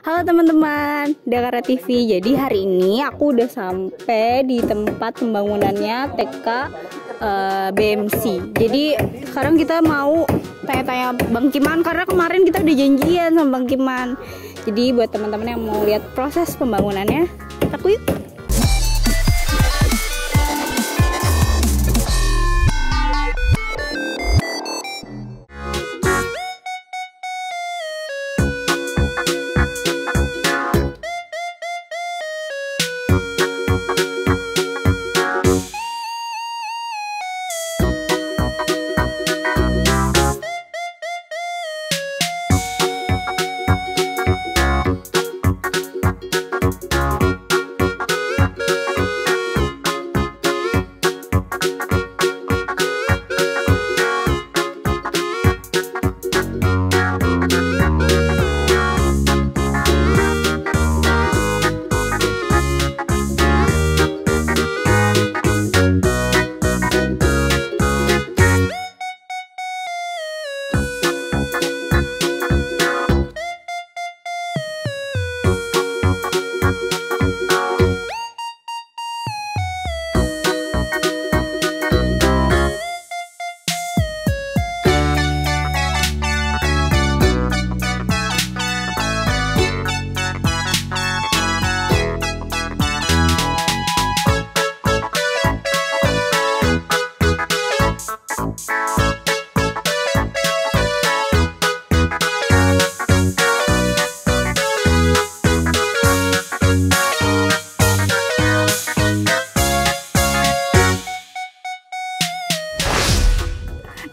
Halo teman-teman, Dakara TV. Jadi hari ini aku udah sampai di tempat pembangunannya TK BMC. Jadi sekarang kita mau tanya-tanya Bang Kiman karena kemarin kita udah janjian sama Bang Kiman. Jadi buat teman-teman yang mau lihat proses pembangunannya, aku yuk.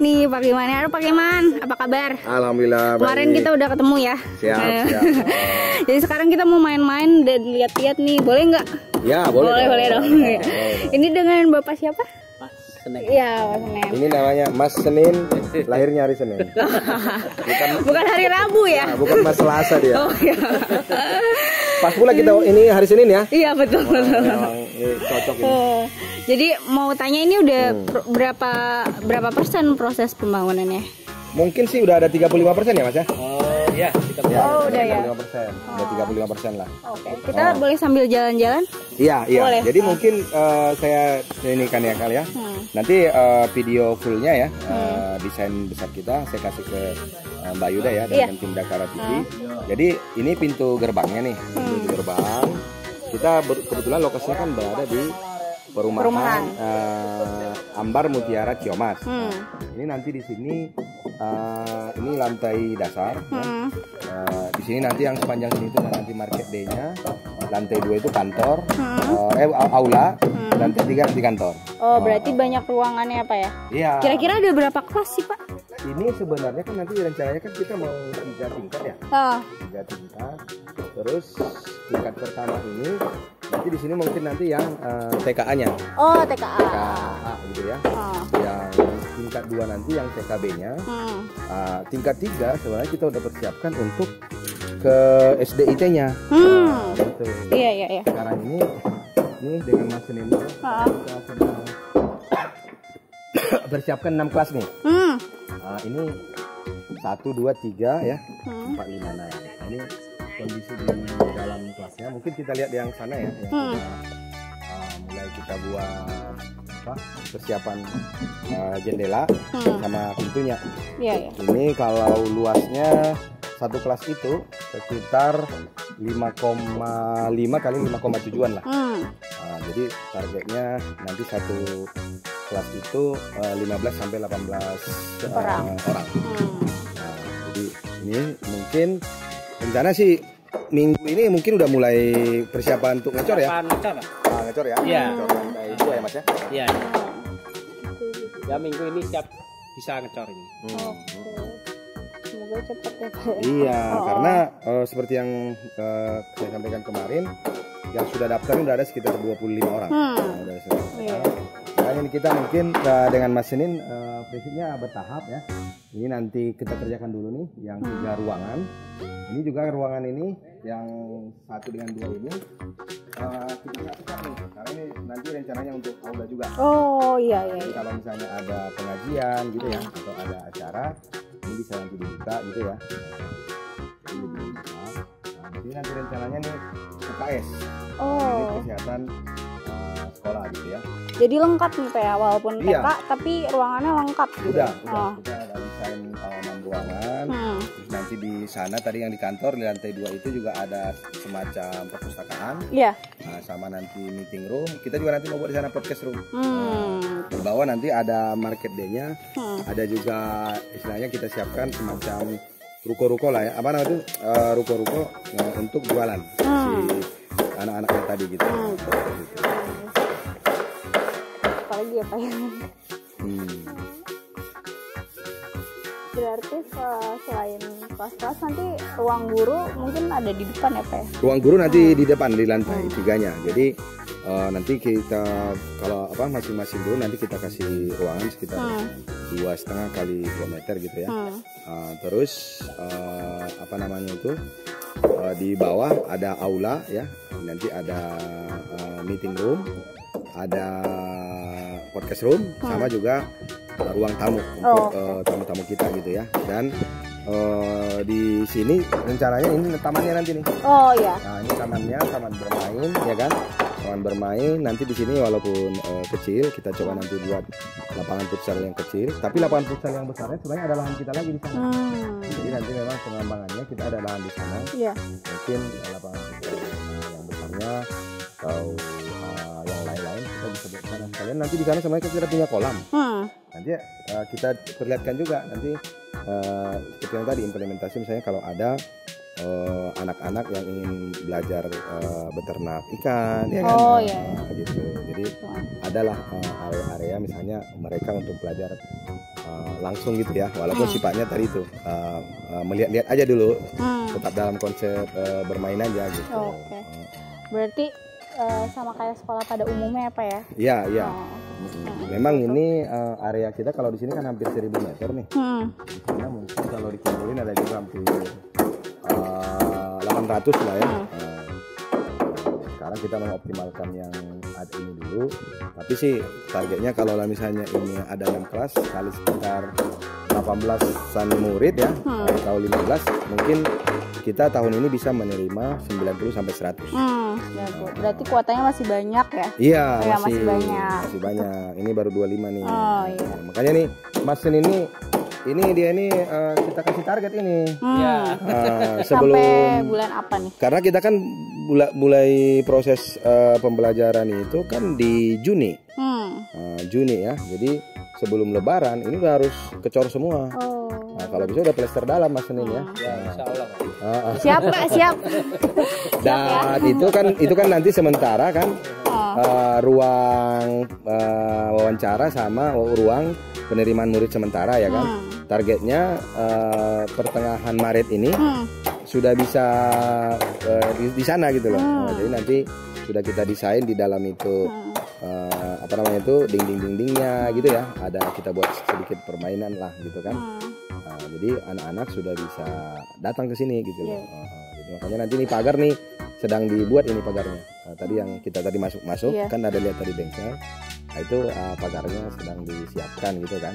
Nih Pak Kiman, halo Pak Kiman, apa kabar? Alhamdulillah. Kemarin baik. kita udah ketemu ya. Siap. Jadi sekarang kita mau main-main dan lihat-lihat nih, boleh nggak? Ya boleh. Boleh dong. Ini dengan Bapak siapa? Mas Senin. Iya, Mas Senin. Ini namanya Mas Senin, lahirnya hari Senin. Bukan hari Rabu ya? Nah, bukan Mas Selasa dia. Oh iya. Pas pula kita ini hari Senin ya. Iya betul. Memang ini cocok ini. Jadi mau tanya ini udah berapa persen proses pembangunannya? Mungkin sih udah ada 35% ya Mas ya? Oh ya, kita Oh, udah ya. 35%. Udah 35% lah. Oke, kita boleh sambil jalan-jalan? Iya. Boleh. Jadi mungkin saya ini kan ya kali ya. Nanti video fullnya ya, desain besar kita saya kasih ke Mbak Yuda ya dan tim Dakara TV. Jadi ini pintu gerbangnya nih, pintu gerbang. Kita kebetulan lokasinya kan berada di perumahan Ambar Mutiara Ciomas. Ini nanti di sini ini lantai dasar. Ya. Di sini nanti yang sepanjang sini itu nanti market day-nya. Lantai 2 itu kantor, aula. Lantai 3 di kantor. Oh, berarti banyak ruangannya Pak ya? Iya. Kira-kira ada berapa kelas sih Pak? Ini sebenarnya kan nanti rencananya kan kita mau 3 tingkat ya. 3 tingkat. Terus tingkat pertama ini nanti di sini mungkin nanti yang TKA-nya. Oh, TKA. TKA gitu ya. Yang tingkat 2 nanti yang TKB-nya. Tingkat 3 sebenarnya kita udah persiapkan untuk ke SDIT-nya. Gitu. Iya. Sekarang ini dengan Mas Senin kita sedang persiapkan 6 kelas nih. Ini 1, 2, 3 ya. 4, 5. Nah, ini kondisi di dalam kelasnya. Mungkin kita lihat yang sana ya. Yang mulai kita buat persiapan jendela sama pintunya. Iya. Ini kalau luasnya satu kelas itu sekitar 5,5 kali 5,7an lah. Jadi targetnya nanti satu kelas itu 15 sampai 18 orang. Nah, jadi ini mungkin rencana sih minggu ini mungkin udah mulai persiapan untuk ngecor ya. Ngecor ya. Iya. Ngecor lantai 2 ya Mas ya. Iya. Ya minggu ini siap bisa ngecor ini. Semoga cepat ya Pak. Iya, karena seperti yang saya sampaikan kemarin, yang sudah daftar udah ada sekitar 25 orang. Udah Dan ini kita mungkin dengan Mas Senin prinsipnya bertahap ya. Ini nanti kita kerjakan dulu nih yang 3 ruangan. Ini juga ruangan ini yang 1 dengan 2 ini kita satukan nih. Karena ini nanti rencananya untuk aula juga. Oh iya. Jadi kalau misalnya ada pengajian gitu ya atau ada acara, ini bisa nanti dibuka gitu ya. Ini dibuka. Nah, Jadi nanti rencananya nih UKS. Oh. Ini kesehatan sekolah gitu ya. Jadi lengkap nih Pak ya, walaupun Iya. TK tapi ruangannya lengkap gitu. Udah. Oh. Kita ada desain 6 ruangan. Hmm. Terus nanti di sana tadi yang di kantor di lantai 2 itu juga ada semacam perpustakaan. Iya. Nah, sama nanti meeting room. Kita juga nanti mau buat di sana podcast room. Hmm. Di bawah nanti ada market day-nya. Hmm. Ada juga istilahnya kita siapkan semacam ruko-ruko lah ya. Apa namanya itu? Ruko-ruko untuk jualan si anak-anaknya tadi gitu. Apalagi ya Pak ya. Berarti selain kelas-kelas nanti ruang guru mungkin ada di depan ya Pak ya? Ruang guru nanti di depan di lantai 3-nya. Jadi nanti kita kalau masing-masing guru nanti kita kasih ruangan sekitar 2,5 kali 2 meter gitu ya. Terus apa namanya itu di bawah ada aula ya. Nanti ada meeting room, ada podcast room, sama juga ruang tamu untuk tamu-tamu kita gitu ya. Dan di sini rencananya ini tamannya nanti nih. Oh iya. Nah ini tamannya, taman bermain ya kan. Taman bermain nanti di sini walaupun kecil, kita coba nanti buat lapangan futsal yang kecil. Tapi lapangan futsal yang besarnya sebenarnya ada lahan kita lagi di sana. Jadi nanti memang pengembangannya kita ada lahan di sana. Iya. Mungkin lapangan futsal yang besarnya atau yang lain-lain kita bisa buat sana. Kalian nanti di sana sebenarnya kita punya kolam. Nanti kita perlihatkan juga nanti seperti yang tadi implementasi misalnya kalau ada anak-anak yang ingin belajar beternak ikan ya kan. Oh iya. Gitu. Jadi adalah area-area misalnya mereka untuk belajar langsung gitu ya, walaupun sifatnya tadi itu melihat-lihat aja dulu, tetap dalam konsep bermain aja gitu. Oke. Berarti sama kayak sekolah pada umumnya ya Pak ya? Iya, iya. Memang ini area kita kalau di sini kan hampir 1000 meter nih. Karena mungkin kalau dikumpulin ada juga hampir 800 lah ya. Sekarang kita mengoptimalkan yang ada ini dulu. Tapi sih targetnya kalau misalnya ini ada 6 kelas kali sekitar 18-an murid ya, atau 15, mungkin kita tahun ini bisa menerima 90 sampai 100. Berarti kuotanya masih banyak ya? Iya, masih banyak. Masih banyak. Ini baru 25 nih. Oh iya. Makanya nih Masen ini dia ini kita kasih target ini. Sebelum sampai bulan apa nih? Karena kita kan mulai proses pembelajaran itu kan di Juni. Juni ya. Jadi sebelum Lebaran ini udah harus kecor semua. Nah, kalau bisa udah plester dalam Mas Senin ya. Insya Allah. Siap Pak, siap. Dan itu kan nanti sementara kan ruang wawancara sama ruang penerimaan murid sementara ya kan. Targetnya pertengahan Maret ini sudah bisa di sana gitu loh. Jadi nanti sudah kita desain di dalam itu apa namanya itu dinding-dindingnya gitu ya. Ada kita buat sedikit permainan lah gitu kan. Jadi anak-anak sudah bisa datang ke sini gitu loh. Jadi makanya nanti nih pagar nih sedang dibuat ini pagarnya. Tadi yang kita tadi masuk kan ada lihat tadi bengkel. Nah, itu pagarnya sedang disiapkan gitu kan.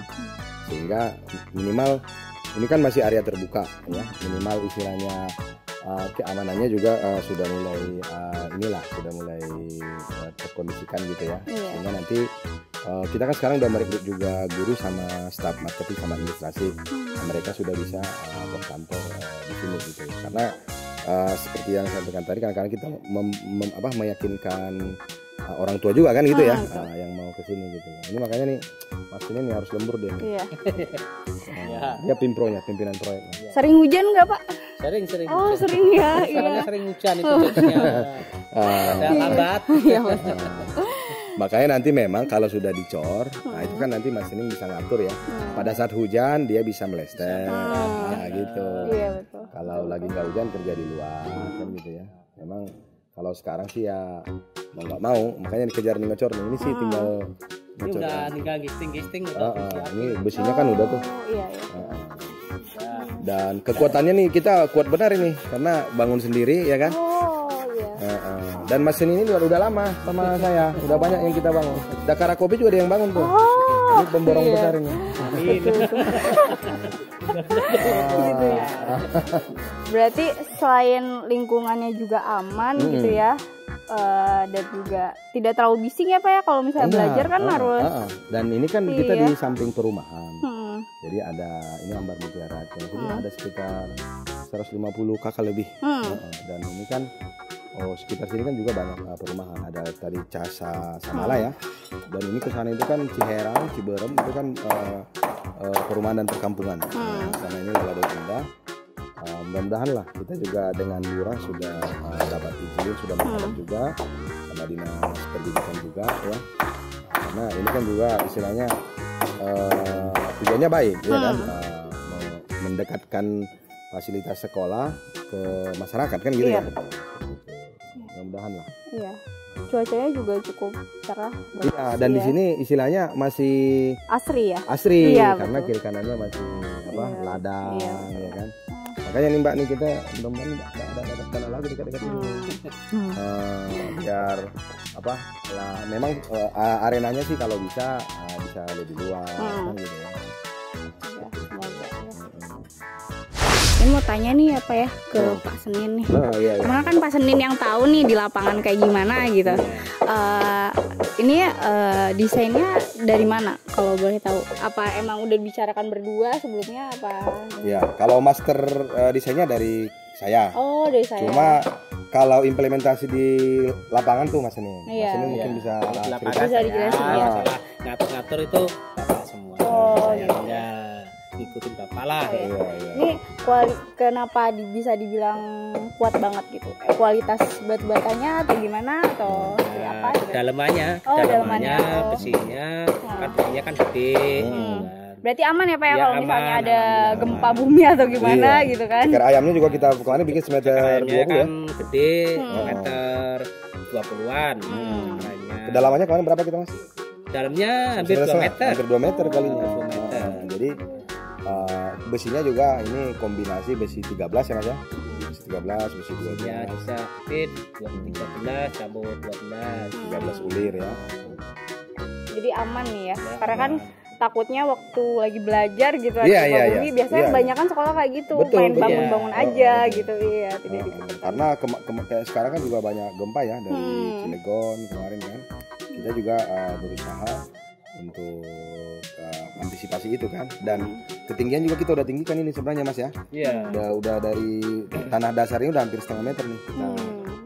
Sehingga minimal ini kan masih area terbuka ya. Minimal istilahnya keamanannya juga sudah mulai terkondisikan gitu ya. Sehingga nanti kita kan sekarang udah merekrut juga guru sama staf marketing sama administrasi. Mereka sudah bisa berkantor di sini gitu. Karena seperti yang saya sampaikan tadi, kadang-kadang kita meyakinkan orang tua juga kan gitu ya, yang mau ke sini gitu. Ini makanya nih Mas ini harus lembur deh. Iya. Dia pimpronya, pimpinan proyek. Sering hujan nggak Pak? Sering. Oh sering ya. Soalnya sering hujan itu jadinya. Ada lambat. Makanya nanti memang kalau sudah dicor, nah itu kan nanti Mas Senin bisa ngatur ya. Pada saat hujan dia bisa melester, nah gitu. Iya betul. Kalau lagi nggak hujan kerja di luar kan gitu ya. Memang kalau sekarang sih ya mau nggak mau, makanya dikejar nih ngecor nih. Ini sih tinggal Ini udah tinggal gisting. Ini besinya kan udah tuh. Iya. Dan kekuatannya nih kita kuat benar ini karena bangun sendiri ya kan. Dan mesin ini udah lama sama saya, udah banyak yang kita bangun. Dakar Kopi juga ada yang bangun tuh. Ini pemborong besar ini. Gitu ya. Berarti selain lingkungannya juga aman gitu ya, dan juga tidak terlalu bising ya Pak ya, kalau misalnya belajar kan harus. Dan ini kan kita di samping perumahan. Jadi ada ini Ambar Mutiara, jadi ada sekitar 150 kakak lebih. Dan ini kan sekitar sini kan juga banyak perumahan, ada tadi Casa Samala ya. Dan ini ke sana itu kan Ciherang, Ciberem itu kan perumahan dan perkampungan. Karena ini sudah ada pindah. Mudah-mudahan lah kita juga dengan lurah sudah dapat izin, sudah menghadap juga sama dinas pendidikan juga ya. Karena ini kan juga istilahnya tujuannya baik ya kan, mendekatkan fasilitas sekolah ke masyarakat kan gitu ya. Mudah-mudahan lah. Iya. Cuacanya juga cukup cerah. Iya, dan di sini istilahnya masih asri ya. Asri karena kiri kanannya masih ladang ya kan. Makanya nih Mbak nih kita mudah-mudahan ada tanah lagi dekat-dekat ini. Biar lah memang arenanya sih kalau bisa lebih luas kan gitu ya. Ini mau tanya nih apa ya ke Pak Senin nih. Karena kan Pak Senin yang tahu nih di lapangan kayak gimana gitu. Ini desainnya dari mana kalau boleh tahu? Apa emang udah dibicarakan berdua sebelumnya apa? Ya, kalau master desainnya dari saya. Oh, dari saya. Cuma kalau implementasi di lapangan tuh Mas Senin. Mas Senin mungkin bisa dijelasin ya. Ngatur-ngatur itu Bapak semua. Ya ikutin Bapak lah. Ini kenapa bisa dibilang kuat banget gitu? Kualitas batu-batanya atau gimana atau apa? Dalemannya, besinya, kan besinya kan gede. Berarti aman ya Pak ya, kalau misalnya ada gempa bumi atau gimana gitu kan? Ceker ayamnya juga kita kemarin bikin semeter 20 kan gede, meter 20-an. Kedalamannya kemarin berapa kita Mas? Dalamnya hampir 2 meter. Hampir 2 meter kalinya. Jadi besinya juga ini kombinasi besi 13 ya Mas ya. Besi 13, besi 12. Ya bisa fit 13 campur 12 ulir ya. Jadi aman nih ya. Karena kan takutnya waktu lagi belajar gitu biasanya kebanyakan sekolah kayak gitu, main bangun-bangun aja gitu. Karena kayak sekarang kan juga banyak gempa ya dari Cilegon kemarin kan. Kita juga berusaha untuk antisipasi itu kan, dan ketinggian juga kita udah tinggikan ini sebenarnya Mas ya. Udah dari tanah dasarnya udah hampir setengah meter nih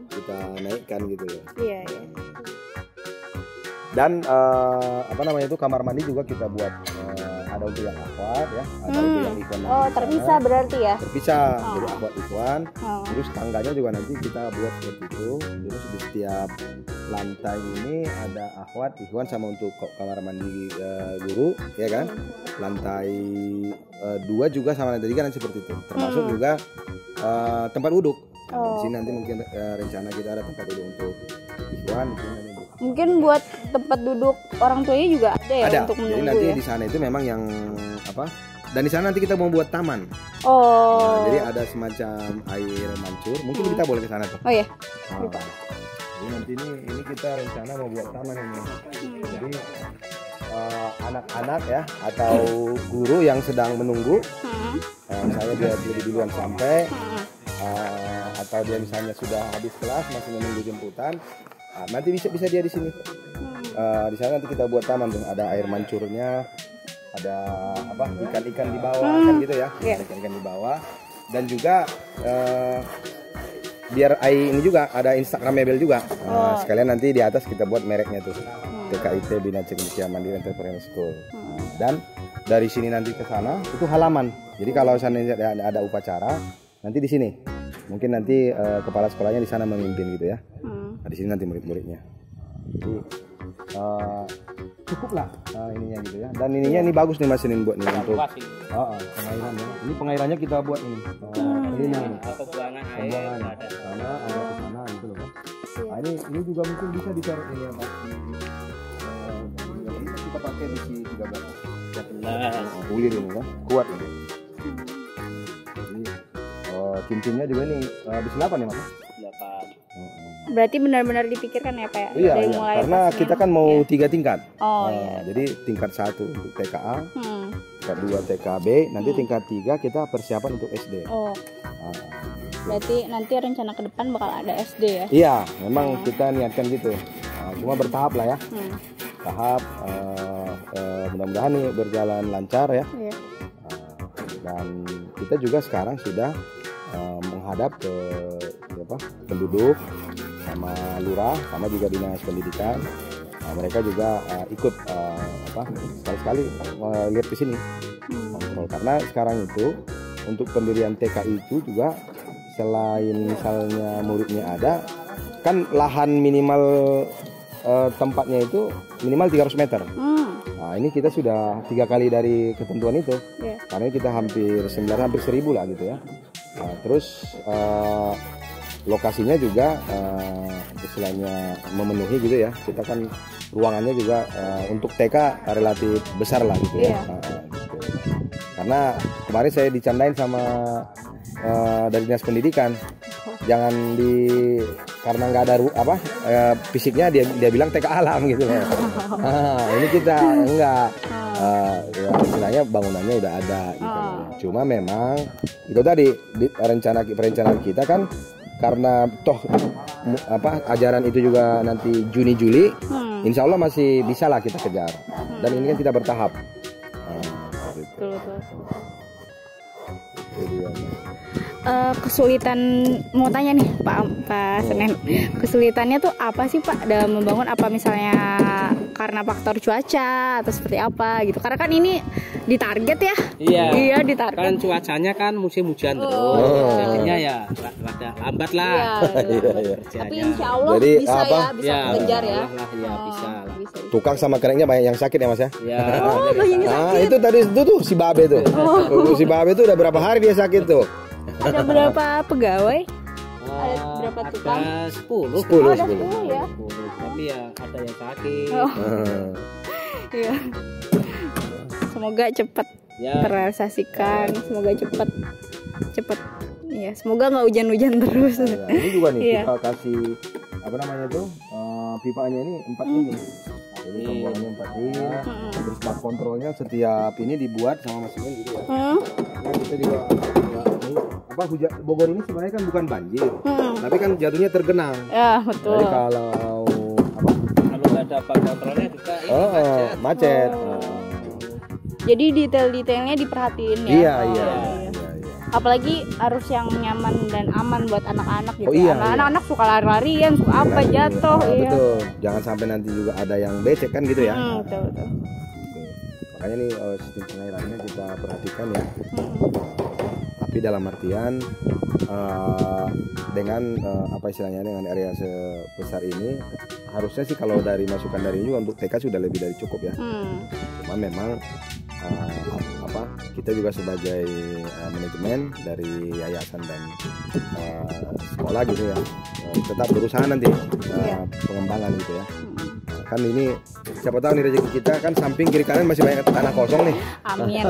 kita naikkan gitu ya. Dan kamar mandi juga kita buat ada untuk yang aquat ya, ada untuk yang ikhwan. Terpisah berarti ya? Terpisah, jadi aquat ikhwan. Terus tangganya juga nanti kita buat seperti itu. Terus di setiap lantai ini ada akhwat ikhwan sama untuk kamar mandi guru ya kan. Lantai 2 juga sama lantai 3 nanti seperti itu. Termasuk juga tempat duduk. Di sini nanti mungkin rencana kita ada tempat duduk untuk ikhwan. Mungkin buat tempat duduk orang tuanya juga ada ya untuk menunggu. Jadi nanti di sana itu memang yang dan di sana nanti kita mau buat taman. Jadi ada semacam air mancur. Mungkin kita boleh ke sana tuh. Oh iya. Jadi nanti ini kita rencana mau buat taman ini. Jadi anak-anak ya atau guru yang sedang menunggu, misalnya dia lebih duluan sampai, atau dia misalnya sudah habis kelas masih menunggu jemputan, nanti bisa dia di sini. Di sana nanti kita buat taman tuh, ada air mancurnya, ada ikan-ikan di bawah kan gitu ya, ada ikan-ikan di bawah, dan juga biar ini juga ada Instagramable juga. Sekalian nanti di atas kita buat mereknya tuh, TKIT Bina Cendekia Mandiri Entrepreneur School. Dan dari sini nanti ke sana itu halaman. Jadi kalau sana ada upacara, nanti di sini. Mungkin nanti kepala sekolahnya di sana memimpin gitu ya. Di sini nanti murid-muridnya. Jadi cukup lah ininya gitu ya. Dan ininya ini bagus nih Mas Senin buat nih untuk pengairan ya. Ini pengairannya kita buat ini. Ini pembuangan air ada sana gitu loh Pak. Nah, ini juga mungkin bisa ditaruh ini ya Pak. Kita pakai besi 13 ulir ini kan, kuat ini. Cincinnya juga nih besi 8 ya Mas? 8. Berarti benar-benar dipikirkan ya Pak? Iya, dari iya. mulai Karena pas kita kan mau iya. 3 tingkat. Oh iya. Jadi tingkat 1 untuk TKA, Hmm. tingkat 2 TKB, nanti tingkat 3 kita persiapan untuk SD. Oh, Nah, berarti nanti rencana ke depan bakal ada SD ya? iya, memang kita niatkan gitu. Nah, cuma bertahap lah ya. Hmm. Tahap mudah-mudahan nih berjalan lancar ya. Iya. Dan kita juga sekarang sudah menghadap ke penduduk sama lurah sama juga dinas pendidikan. Nah, mereka juga ikut sekali-sekali lihat ke sini kontrol, karena sekarang itu untuk pendirian TK itu juga selain misalnya muridnya ada, kan lahan minimal tempatnya itu minimal 300 meter. Nah, ini kita sudah 3 kali dari ketentuan itu. Yeah. Karena kita hampir 1.000 lah gitu ya. Nah, terus lokasinya juga istilahnya memenuhi gitu ya. Kita kan ruangannya juga untuk TK relatif besar lah gitu ya. Yeah. Gitu. Karena kemarin saya dicandain sama dari dinas pendidikan, jangan karena nggak ada fisiknya dia bilang TK alam gitu loh. Nah, ini kita enggak. Ya, istilahnya bangunannya udah ada gitu. Cuma memang itu tadi perencanaan kita kan, karena toh ajaran itu juga nanti Juni Juli, insya Allah masih bisa lah kita kejar. Dan ini kan kita bertahap. Gitu. Kesulitan, mau tanya nih Pak Senen, kesulitannya tuh apa sih Pak dalam membangun? Apa misalnya karena faktor cuaca atau seperti apa gitu? Karena kan ini ditarget ya. Iya ditarget. Kan cuacanya kan musim hujan terus, jadinya ya rada lambat lah. Iya. Tapi insya Allah jadi, bisa kejar ya. Ya bisa lah. Tukang sama kerennya banyak yang sakit ya Mas ya. Ya. Nah, itu tadi itu tuh si Babe tuh. Si Babe tuh udah berapa hari dia sakit tuh. Ada berapa pegawai? Ada berapa tukang? Ada 10. 10 ada 10 ya. 10. Tapi ya ada yang sakit. Iya. Semoga cepat terrealisasikan. Semoga cepat. Iya, semoga nggak hujan-hujan terus. Nah, ini juga nih Iya. kita kasih pipanya ini 4 ini. Jadi pembuangannya 4 ini. Terus smart kontrolnya setiap ini dibuat sama mesinnya gitu ya. Nah, kita juga hujan Bogor ini sebenarnya kan bukan banjir, tapi kan jatuhnya tergenang. Ya betul. Jadi kalau nggak ada kontrolnya juga macet. Jadi detail-detailnya diperhatiin ya. Iya. Apalagi harus yang nyaman dan aman buat anak-anak gitu. Oh, iya, Anak-anak suka lari-larian, suka apa jatuh. Iya. Betul. Jangan sampai nanti juga ada yang becek kan gitu ya. Betul. Makanya nih sistem pengairannya kita perhatikan ya. Tapi dalam artian dengan dengan area sebesar ini, harusnya sih kalau dari masukan dari ini untuk TK sudah lebih dari cukup ya. Cuma memang kita juga sebagai manajemen dari yayasan dan sekolah gitu ya, tetap berusaha nanti pengembangan gitu ya. Kan ini siapa tahu nih rezeki kita kan, samping kiri kanan masih banyak tanah kosong nih. Amin.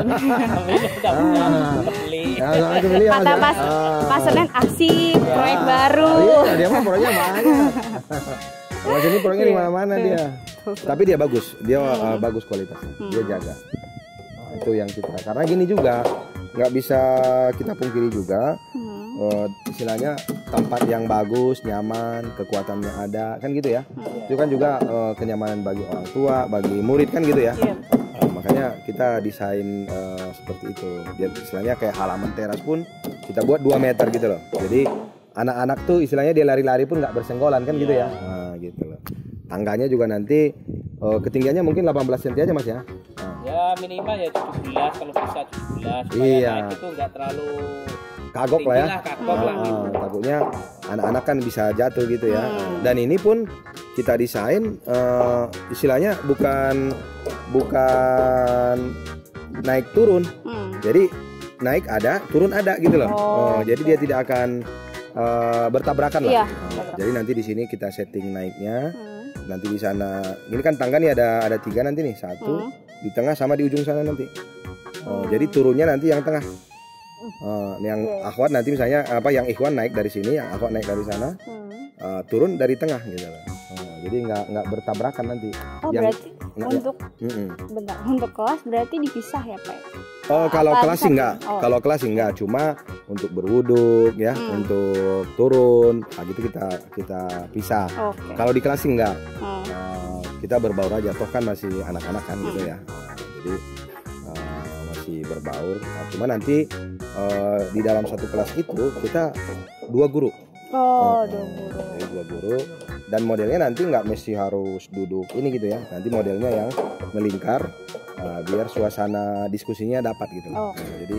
Kata Pak Senen asik, proyek baru. Iya, dia mah proyeknya banyak. Mas ini proyeknya di mana-mana dia. Tapi dia bagus, bagus kualitasnya, dia jaga. Itu yang kita, karena gini juga nggak bisa kita pungkiri juga, istilahnya tempat yang bagus, nyaman, kekuatannya ada kan gitu ya. Itu kan juga kenyamanan bagi orang tua, bagi murid kan gitu ya. Makanya kita desain seperti itu. Biar istilahnya kayak halaman teras pun kita buat 2 meter gitu loh. Jadi anak-anak tuh istilahnya dia lari-lari pun nggak bersenggolan kan gitu ya. Nah, gitu loh. Tangganya juga nanti ketinggiannya mungkin 18 cm aja Mas ya. Ya minimal ya 17, kalau bisa 17. Iya. Naik itu nggak terlalu kagok lah ya. Takutnya anak-anak kan bisa jatuh gitu ya. Dan ini pun kita desain istilahnya bukan naik turun. Jadi naik ada, turun ada gitu loh. Jadi dia tidak akan bertabrakan lah. Jadi nanti di sini kita setting naiknya. Nanti di sana, ini kan tangga nih ada 3 nanti nih, 1 di tengah sama di ujung sana nanti. Jadi turunnya nanti yang tengah. Yang akhwat nanti misalnya yang ikhwan naik dari sini, yang akhwat naik dari sana. turun dari tengah gitu loh. Jadi nggak bertabrakan nanti. Oh berarti untuk bentar, untuk kelas berarti dipisah ya Pak? Oh kalau kelas sih enggak, kalau kelas sih enggak, cuma untuk berwuduk ya, untuk turun, gitu kita pisah. Kalau di kelas sih enggak, kita berbaur aja, toh kan masih anak-anak kan gitu ya, jadi masih berbaur. Cuma nanti di dalam satu kelas itu kita 2 guru. Jadi 2 guru. Dan modelnya nanti nggak mesti harus duduk ini gitu ya. Nanti modelnya yang melingkar biar suasana diskusinya dapat gitu. Jadi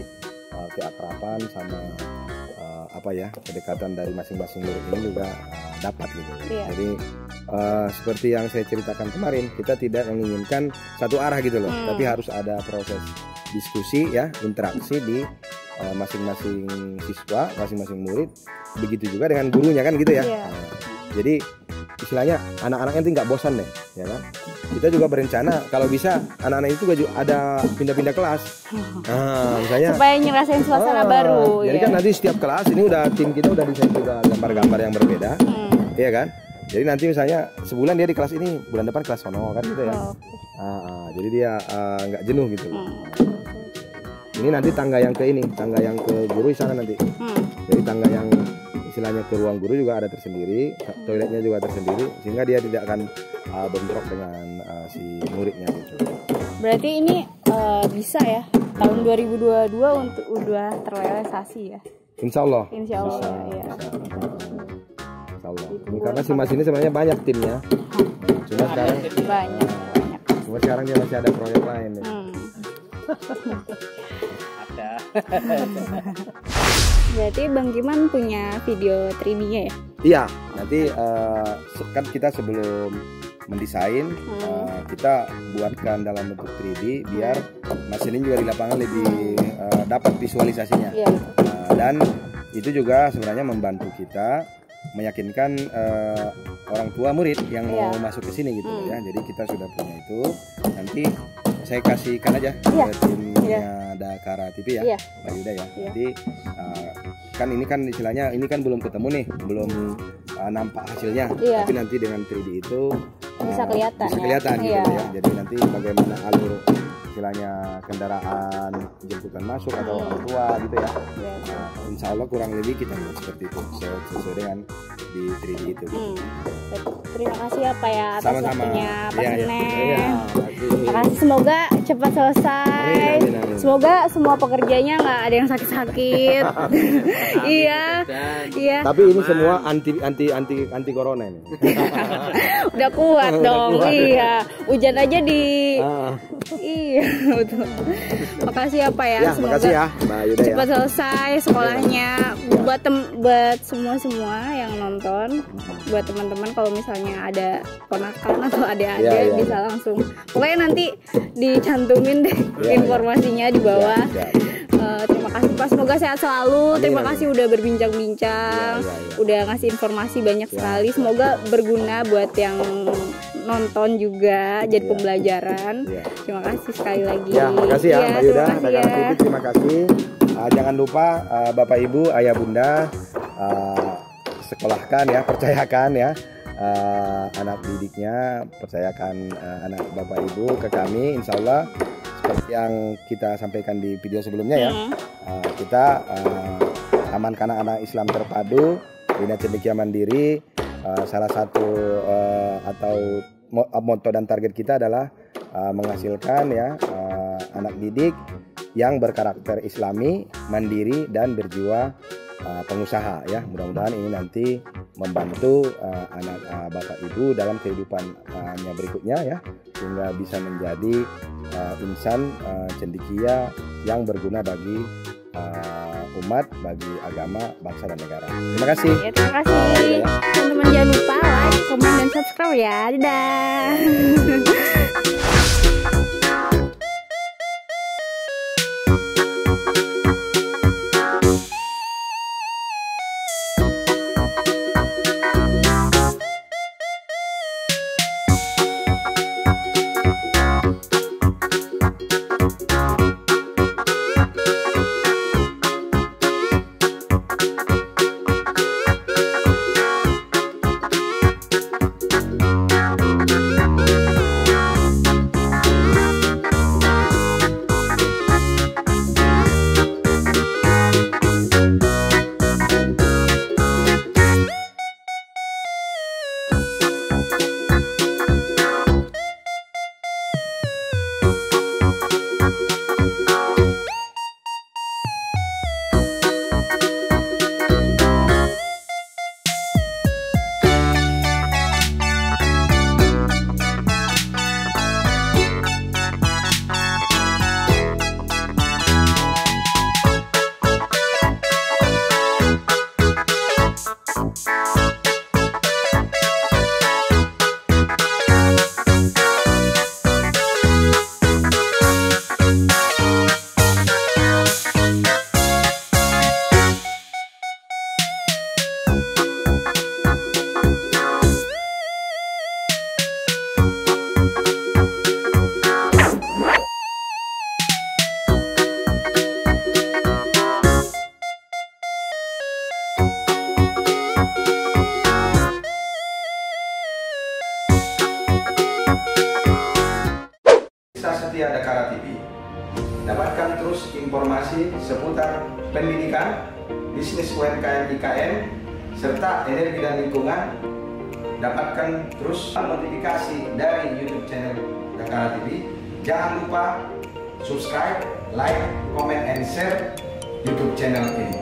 keakraban sama kedekatan dari masing-masing murid ini juga dapat gitu. Jadi seperti yang saya ceritakan kemarin, kita tidak menginginkan satu arah gitu loh, tapi harus ada proses diskusi ya, interaksi di masing-masing siswa, masing-masing murid. Begitu juga dengan gurunya kan gitu ya. Jadi istilahnya anak-anaknya nanti nggak bosan deh, ya kan? Kita juga berencana kalau bisa anak-anak itu juga ada pindah-pindah kelas. Misalnya supaya ngerasain suasana baru. Jadi kan nanti setiap kelas ini tim kita udah desain juga gambar-gambar yang berbeda, ya kan? Jadi nanti misalnya sebulan dia di kelas ini, bulan depan kelas sono kan gitu ya. Jadi dia nggak jenuh gitu. Ini nanti tangga yang ke guru di sana nanti. Jadi tangga yang istilahnya ke ruang guru juga ada tersendiri, toiletnya juga tersendiri, sehingga dia tidak akan bentrok dengan si muridnya gitu. Berarti ini bisa ya tahun 2022 untuk udah terrealisasi ya? Insya Allah. Insya Allah. Ya. Insya Allah. Ini karena si Mas ini sebenarnya banyak timnya. Cuma sekarang banyak. Cuma sekarang dia masih ada proyek lain. Ada. Berarti Bang Giman punya video 3D-nya ya? Iya, nanti kan kita sebelum mendesain kita buatkan dalam bentuk 3D biar Mas ini juga di lapangan lebih dapat visualisasinya. Dan itu juga sebenarnya membantu kita meyakinkan orang tua murid yang mau masuk ke sini gitu ya. Jadi kita sudah punya itu. Nanti saya kasihkan aja ke timnya Dakara TV ya, Mbak Yuda ya. Jadi kan ini kan istilahnya ini kan belum ketemu nih, belum nampak hasilnya. Tapi nanti dengan 3D itu bisa kelihatan gitu ya. Jadi nanti bagaimana alur istilahnya kendaraan jemputan masuk atau orang tua gitu ya. Insya Allah kurang lebih kita buat seperti itu sesuai dengan di 3D itu. Terima kasih ya Pak ya atas waktunya Pak Senen. Terima kasih, semoga cepat selesai. Amin. Semoga semua pekerjanya nggak ada yang sakit-sakit. Iya. Tapi ini semua anti corona ini. Udah kuat dong. Iya. Hujan aja di. Iya betul. Makasih ya Pak ya. Semoga makasih ya Mbak Yuda cepat selesai sekolahnya. Buat semua yang nonton, buat teman-teman kalau misalnya ada ponakan atau adik-adik bisa langsung. Pokoknya nanti dicantumin deh informasinya di bawah. Terima kasih Pak, semoga sehat selalu. Terima kasih udah berbincang-bincang, udah ngasih informasi banyak sekali. Semoga berguna buat yang nonton juga, jadi pembelajaran. Terima kasih sekali lagi. Terima kasih ya Mbak Yuda, terima kasih. Jangan lupa Bapak Ibu, Ayah Bunda, sekolahkan ya, percayakan ya anak didiknya, percayakan anak Bapak Ibu ke kami. Insya Allah seperti yang kita sampaikan di video sebelumnya ya, kita amankan anak Islam terpadu, Bina Cendekia Mandiri. Salah satu atau motto dan target kita adalah menghasilkan ya anak didik yang berkarakter Islami, mandiri dan berjiwa pengusaha ya. Mudah-mudahan ini nanti membantu anak Bapak Ibu dalam kehidupannya berikutnya ya, sehingga bisa menjadi insan cendekia yang berguna bagi umat, bagi agama, bangsa dan negara. Terima kasih. Terima kasih. Teman-teman jangan lupa like, komen dan subscribe ya. Dadah. setia Dakara TV. Dapatkan terus informasi seputar pendidikan, bisnis UMKM IKN, serta energi dan lingkungan. Dapatkan terus notifikasi dari YouTube channel Dakara TV. Jangan lupa subscribe, like, comment, and share YouTube channel ini.